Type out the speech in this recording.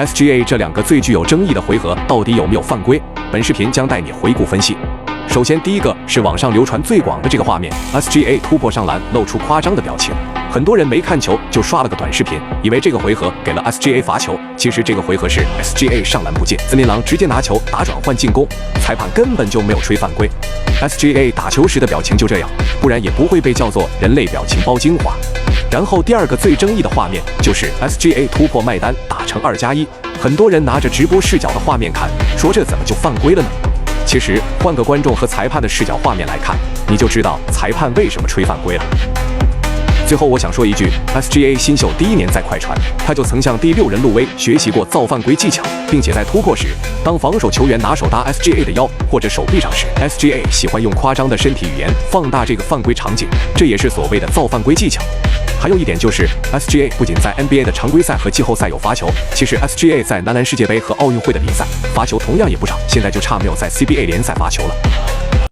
SGA 这2个最具有争议的回合到底有没有犯规？本视频将带你回顾分析。首先，第一个是网上流传最广的这个画面 ，SGA 突破上篮露出夸张的表情，很多人没看球就刷了个短视频，以为这个回合给了 SGA 罚球，其实这个回合是 SGA 上篮不进，森林狼直接拿球打转换进攻，裁判根本就没有吹犯规。SGA 打球时的表情就这样，不然也不会被叫做人类表情包精华。然后第二个最争议的画面就是 SGA 突破麦丹打成2+1，很多人拿着直播视角的画面看，说这怎么就犯规了呢？其实换个观众和裁判的视角画面来看，你就知道裁判为什么吹犯规了。最后我想说一句 ，SGA 新秀第1年在快船，他就曾向第6人路威学习过造犯规技巧，并且在突破时，当防守球员拿手搭 SGA 的腰或者手臂上时 ，SGA 喜欢用夸张的身体语言放大这个犯规场景，这也是所谓的造犯规技巧。还有一点就是 ，SGA 不仅在 NBA 的常规赛和季后赛有罚球，其实 SGA 在男篮世界杯和奥运会的比赛罚球同样也不少，现在就差没有在 CBA 联赛罚球了。